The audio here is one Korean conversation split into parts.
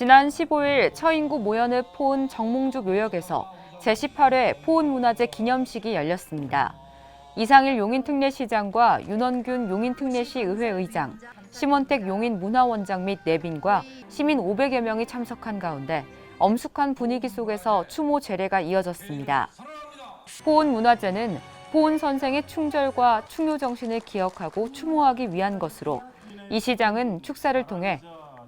지난 15일 처인구 모현읍 포은 정몽주 묘역에서 제18회 포은문화제 기념식이 열렸습니다. 이상일 용인특례시장과 윤원균 용인특례시 의회 의장, 심원택 용인문화원장 및 내빈과 시민 500여 명이 참석한 가운데 엄숙한 분위기 속에서 추모 제례가 이어졌습니다. 포은문화제는 포은 선생의 충절과 충효 정신을 기억하고 추모하기 위한 것으로 이 시장은 축사를 통해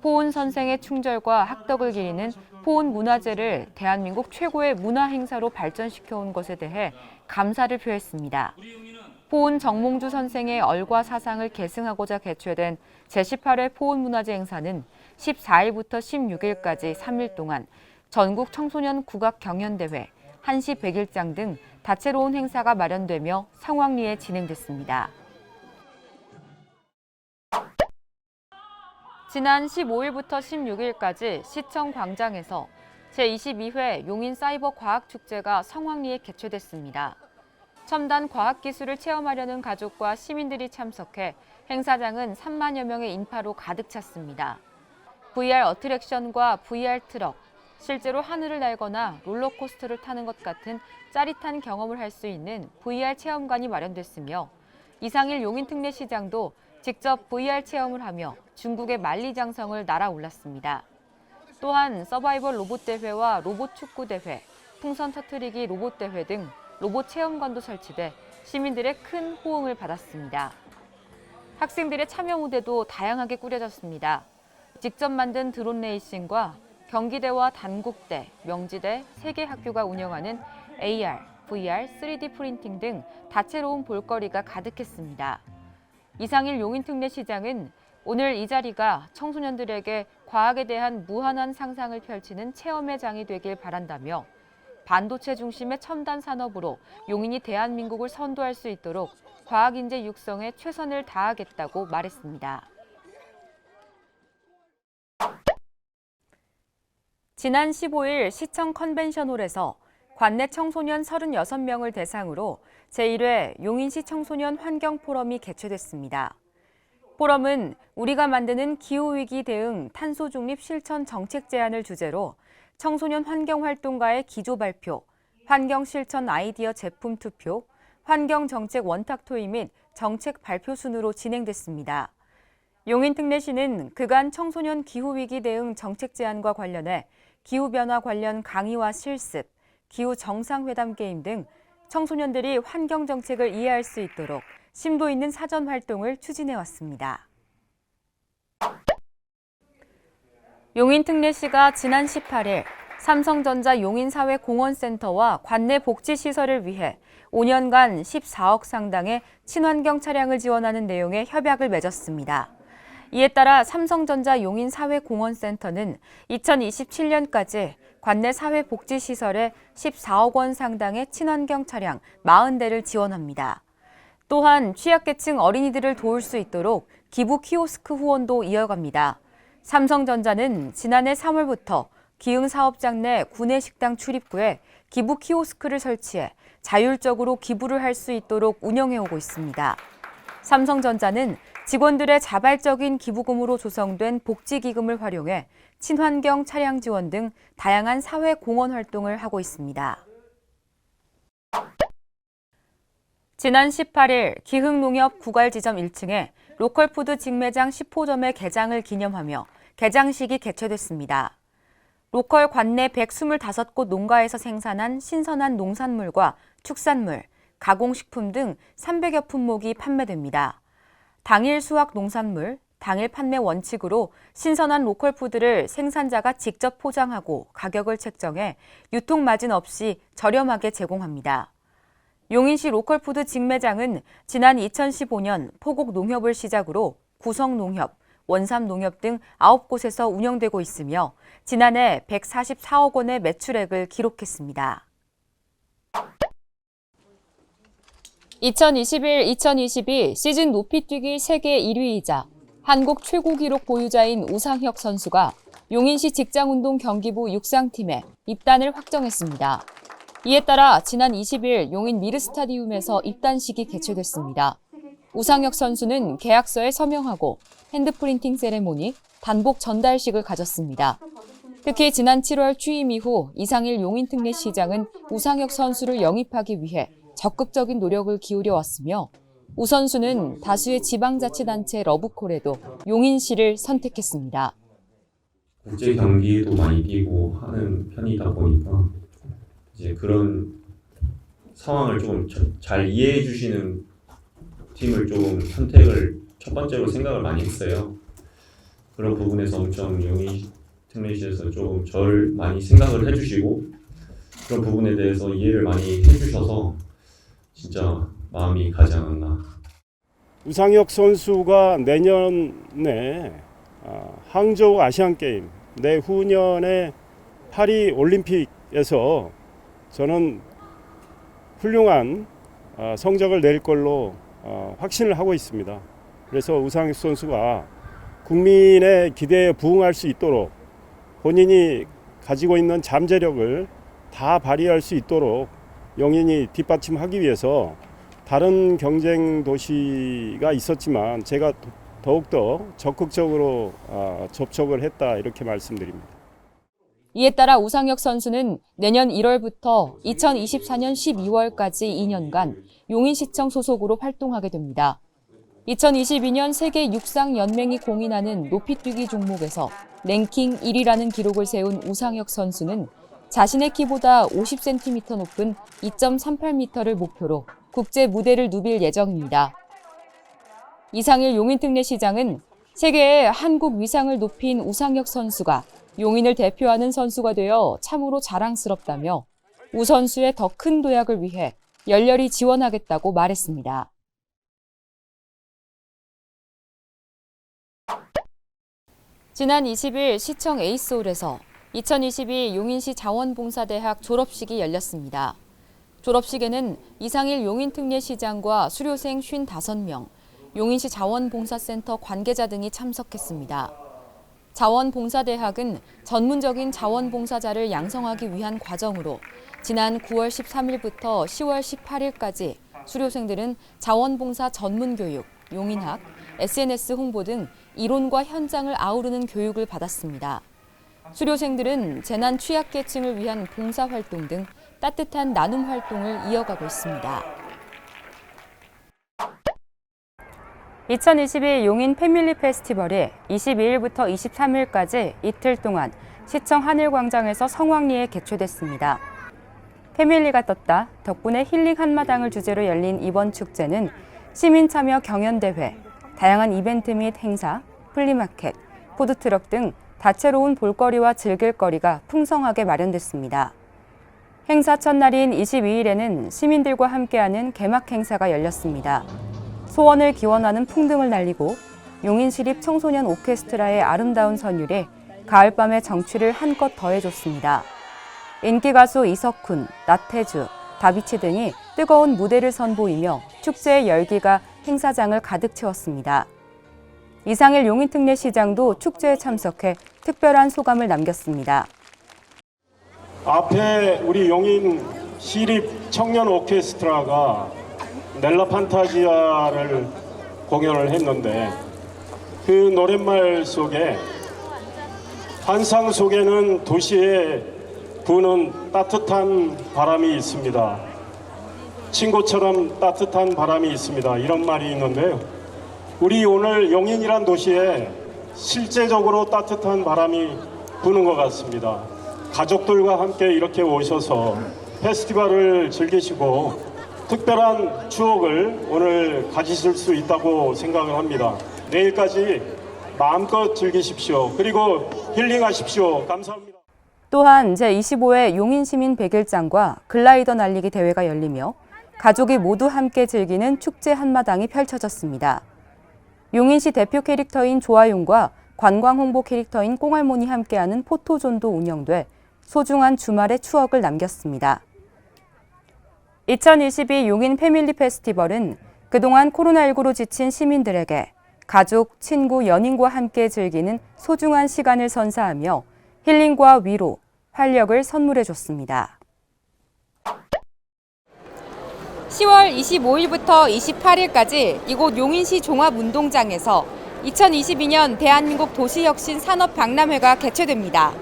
포은 선생의 충절과 학덕을 기리는 포은 문화제를 대한민국 최고의 문화 행사로 발전시켜온 것에 대해 감사를 표했습니다. 포은 정몽주 선생의 얼과 사상을 계승하고자 개최된 제18회 포은 문화제 행사는 14일부터 16일까지 3일 동안 전국 청소년 국악 경연대회, 한시 백일장 등 다채로운 행사가 마련되며 성황리에 진행됐습니다. 지난 15일부터 16일까지 시청 광장에서 제22회 용인사이버과학축제가 성황리에 개최됐습니다. 첨단 과학기술을 체험하려는 가족과 시민들이 참석해 행사장은 3만여 명의 인파로 가득 찼습니다. VR 어트랙션과 VR 트럭, 실제로 하늘을 날거나 롤러코스터를 타는 것 같은 짜릿한 경험을 할 수 있는 VR 체험관이 마련됐으며 이상일 용인특례시장도 직접 VR 체험을 하며 중국의 만리장성을 날아올랐습니다. 또한 서바이벌 로봇 대회와 로봇 축구 대회, 풍선 터트리기 로봇 대회 등 로봇 체험관도 설치돼 시민들의 큰 호응을 받았습니다. 학생들의 참여 무대도 다양하게 꾸려졌습니다. 직접 만든 드론 레이싱과 경기대와 단국대, 명지대, 3개 학교가 운영하는 AR, VR, 3D 프린팅 등 다채로운 볼거리가 가득했습니다. 이상일 용인특례시장은 오늘 이 자리가 청소년들에게 과학에 대한 무한한 상상을 펼치는 체험의 장이 되길 바란다며 반도체 중심의 첨단 산업으로 용인이 대한민국을 선도할 수 있도록 과학인재 육성에 최선을 다하겠다고 말했습니다. 지난 15일 시청 컨벤션홀에서 관내 청소년 36명을 대상으로 제1회 용인시 청소년 환경포럼이 개최됐습니다. 포럼은 우리가 만드는 기후위기 대응 탄소 중립 실천 정책 제안을 주제로 청소년 환경활동가의 기조 발표, 환경 실천 아이디어 제품 투표, 환경정책 원탁 토의 및 정책 발표 순으로 진행됐습니다. 용인특례시는 그간 청소년 기후위기 대응 정책 제안과 관련해 기후변화 관련 강의와 실습, 기후 정상회담 게임 등 청소년들이 환경 정책을 이해할 수 있도록 심도 있는 사전 활동을 추진해왔습니다. 용인특례시가 지난 18일 삼성전자 용인사회공헌센터와 관내 복지시설을 위해 5년간 14억 상당의 친환경 차량을 지원하는 내용의 협약을 맺었습니다. 이에 따라 삼성전자 용인사회공헌센터는 2027년까지 관내 사회복지시설에 14억 원 상당의 친환경 차량 40대를 지원합니다. 또한 취약계층 어린이들을 도울 수 있도록 기부 키오스크 후원도 이어갑니다. 삼성전자는 지난해 3월부터 기흥사업장 내 구내식당 출입구에 기부 키오스크를 설치해 자율적으로 기부를 할 수 있도록 운영해오고 있습니다. 삼성전자는 직원들의 자발적인 기부금으로 조성된 복지기금을 활용해 친환경 차량 지원 등 다양한 사회 공헌 활동을 하고 있습니다. 지난 18일 기흥농협 구갈지점 1층에 로컬푸드 직매장 10호점의 개장을 기념하며 개장식이 개최됐습니다. 로컬 관내 125곳 농가에서 생산한 신선한 농산물과 축산물, 가공식품 등 300여 품목이 판매됩니다. 당일 수확 농산물, 당일 판매 원칙으로 신선한 로컬푸드를 생산자가 직접 포장하고 가격을 책정해 유통마진 없이 저렴하게 제공합니다. 용인시 로컬푸드 직매장은 지난 2015년 포곡농협을 시작으로 구성농협, 원삼농협 등 9곳에서 운영되고 있으며 지난해 144억 원의 매출액을 기록했습니다. 2021-2022 시즌 높이뛰기 세계 1위이자 한국 최고 기록 보유자인 우상혁 선수가 용인시 직장운동 경기부 육상팀에 입단을 확정했습니다. 이에 따라 지난 20일 용인 미르스타디움에서 입단식이 개최됐습니다. 우상혁 선수는 계약서에 서명하고 핸드프린팅 세레모니, 단복 전달식을 가졌습니다. 특히 지난 7월 취임 이후 이상일 용인특례시장은 우상혁 선수를 영입하기 위해 적극적인 노력을 기울여 왔으며 우 선수는 다수의 지방자치단체 러브콜에도 용인시를 선택했습니다. 국제 경기도 많이 뛰고 하는 편이다 보니까 이제 그런 상황을 좀 잘 이해해 주시는 팀을 좀 선택을 첫 번째로 생각을 많이 했어요. 그런 부분에서 엄청 용인 특례시에서 좀 저를 많이 생각을 해주시고 그런 부분에 대해서 이해를 많이 해주셔서 진짜 마음이 가지 않았나. 우상혁 선수가 내년에 항저우 아시안게임, 내후년에 파리 올림픽에서 저는 훌륭한 성적을 낼 걸로 확신을 하고 있습니다. 그래서 우상혁 선수가 국민의 기대에 부응할 수 있도록 본인이 가지고 있는 잠재력을 다 발휘할 수 있도록 용인이 뒷받침하기 위해서 다른 경쟁 도시가 있었지만 제가 더욱더 적극적으로 접촉을 했다 이렇게 말씀드립니다. 이에 따라 우상혁 선수는 내년 1월부터 2024년 12월까지 2년간 용인시청 소속으로 활동하게 됩니다. 2022년 세계 육상연맹이 공인하는 높이뛰기 종목에서 랭킹 1위라는 기록을 세운 우상혁 선수는 자신의 키보다 50cm 높은 2.38m를 목표로 국제 무대를 누빌 예정입니다. 이상일 용인특례시장은 세계의 한국 위상을 높인 우상혁 선수가 용인을 대표하는 선수가 되어 참으로 자랑스럽다며 우 선수의 더 큰 도약을 위해 열렬히 지원하겠다고 말했습니다. 지난 20일 시청 에이스홀에서 2022 용인시 자원봉사대학 졸업식이 열렸습니다. 졸업식에는 이상일 용인특례시장과 수료생 55명, 용인시 자원봉사센터 관계자 등이 참석했습니다. 자원봉사대학은 전문적인 자원봉사자를 양성하기 위한 과정으로 지난 9월 13일부터 10월 18일까지 수료생들은 자원봉사 전문교육, 용인학, SNS 홍보 등 이론과 현장을 아우르는 교육을 받았습니다. 수료생들은 재난 취약계층을 위한 봉사활동 등 따뜻한 나눔 활동을 이어가고 있습니다. 2022 용인 패밀리 페스티벌이 22일부터 23일까지 이틀 동안 시청 하늘광장에서 성황리에 개최됐습니다. 패밀리가 떴다, 덕분에 힐링 한마당을 주제로 열린 이번 축제는 시민 참여 경연대회, 다양한 이벤트 및 행사, 플리마켓, 푸드트럭 등 다채로운 볼거리와 즐길거리가 풍성하게 마련됐습니다. 행사 첫날인 22일에는 시민들과 함께하는 개막 행사가 열렸습니다. 소원을 기원하는 풍등을 날리고 용인시립 청소년 오케스트라의 아름다운 선율에 가을밤의 정취를 한껏 더해줬습니다. 인기 가수 이석훈, 나태주, 다비치 등이 뜨거운 무대를 선보이며 축제의 열기가 행사장을 가득 채웠습니다. 이상일 용인특례시장도 축제에 참석해 특별한 소감을 남겼습니다. 앞에 우리 용인 시립 청년 오케스트라가 넬라 판타지아를 공연을 했는데 그 노랫말 속에 환상 속에는 도시에 부는 따뜻한 바람이 있습니다. 친구처럼 따뜻한 바람이 있습니다. 이런 말이 있는데요. 우리 오늘 용인이란 도시에 실제적으로 따뜻한 바람이 부는 것 같습니다. 가족들과 함께 이렇게 오셔서 페스티벌을 즐기시고 특별한 추억을 오늘 가지실 수 있다고 생각을 합니다. 내일까지 마음껏 즐기십시오. 그리고 힐링하십시오. 감사합니다. 또한 제25회 용인시민 100일장과 글라이더 날리기 대회가 열리며 가족이 모두 함께 즐기는 축제 한마당이 펼쳐졌습니다. 용인시 대표 캐릭터인 조아용과 관광 홍보 캐릭터인 꽁알몬이 함께하는 포토존도 운영돼 소중한 주말의 추억을 남겼습니다. 2022 용인 패밀리 페스티벌은 그동안 코로나19로 지친 시민들에게 가족, 친구, 연인과 함께 즐기는 소중한 시간을 선사하며 힐링과 위로, 활력을 선물해줬습니다. 10월 25일부터 28일까지 이곳 용인시 종합운동장에서 2022년 대한민국 도시혁신 산업박람회가 개최됩니다.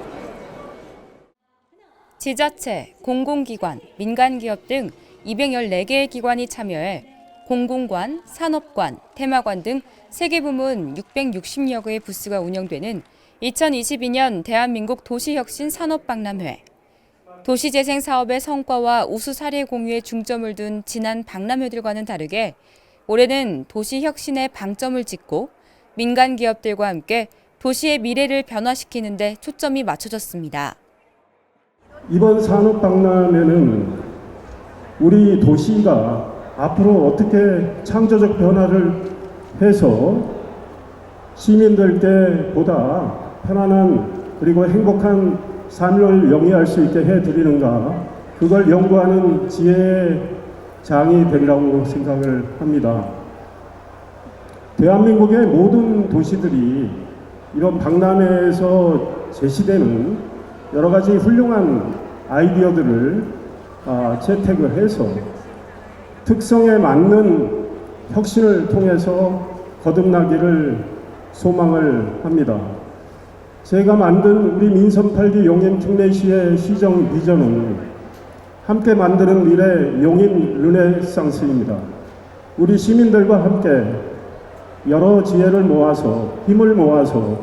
지자체, 공공기관, 민간기업 등 214개의 기관이 참여해 공공관, 산업관, 테마관 등 3개 부문 660여 개의 부스가 운영되는 2022년 대한민국 도시혁신 산업박람회. 도시재생 사업의 성과와 우수 사례 공유에 중점을 둔 지난 박람회들과는 다르게 올해는 도시혁신에 방점을 찍고 민간 기업들과 함께 도시의 미래를 변화시키는 데 초점이 맞춰졌습니다. 이번 산업박람회는 우리 도시가 앞으로 어떻게 창조적 변화를 해서 시민들께 보다 편안한 그리고 행복한 삶을 영위할 수 있게 해드리는가, 그걸 연구하는 지혜의 장이 되리라고 생각을 합니다. 대한민국의 모든 도시들이 이런 박람회에서 제시되는 여러 가지 훌륭한 아이디어들을 채택을 해서 특성에 맞는 혁신을 통해서 거듭나기를 소망을 합니다. 제가 만든 우리 민선 8기 용인 특례시의 시정 비전은 함께 만드는 미래 용인 르네상스입니다. 우리 시민들과 함께 여러 지혜를 모아서 힘을 모아서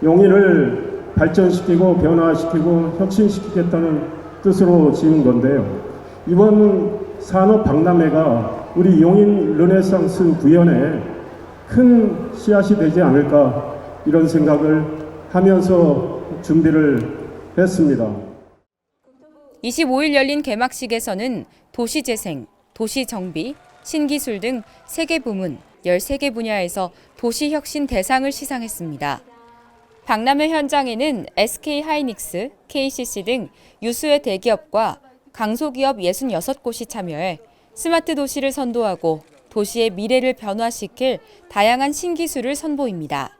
용인을 발전시키고 변화시키고 혁신시키겠다는 뜻으로 지은 건데요. 이번 산업박람회가 우리 용인 르네상스 구현에 큰 씨앗이 되지 않을까, 이런 생각을 하면서 준비를 했습니다. 25일 열린 개막식에서는 도시재생, 도시정비, 신기술 등 3개 부문 13개 분야에서 도시혁신 대상을 시상했습니다. 박람회 현장에는 SK하이닉스, KCC 등 유수의 대기업과 강소기업 66곳이 참여해 스마트 도시를 선도하고 도시의 미래를 변화시킬 다양한 신기술을 선보입니다.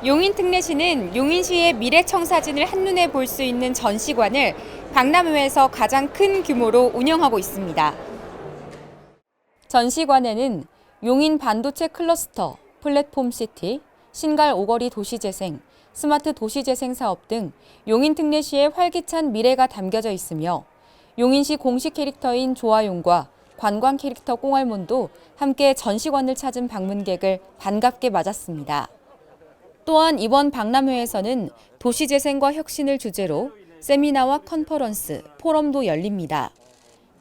용인특례시는 용인시의 미래청사진을 한눈에 볼 수 있는 전시관을 박람회에서 가장 큰 규모로 운영하고 있습니다. 전시관에는 용인 반도체 클러스터, 플랫폼시티, 신갈 오거리 도시재생, 스마트 도시재생 사업 등 용인특례시의 활기찬 미래가 담겨져 있으며 용인시 공식 캐릭터인 조아용과 관광 캐릭터 꽁알몬도 함께 전시관을 찾은 방문객을 반갑게 맞았습니다. 또한 이번 박람회에서는 도시재생과 혁신을 주제로 세미나와 컨퍼런스, 포럼도 열립니다.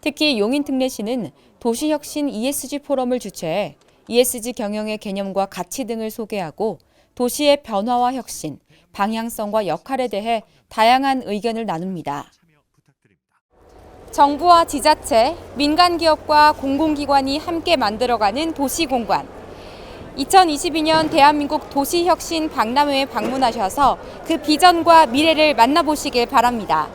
특히 용인특례시는 도시혁신 ESG 포럼을 주최해 ESG 경영의 개념과 가치 등을 소개하고 도시의 변화와 혁신, 방향성과 역할에 대해 다양한 의견을 나눕니다. 정부와 지자체, 민간기업과 공공기관이 함께 만들어가는 도시공간. 2022년 대한민국 도시혁신 박람회에 방문하셔서 그 비전과 미래를 만나보시길 바랍니다.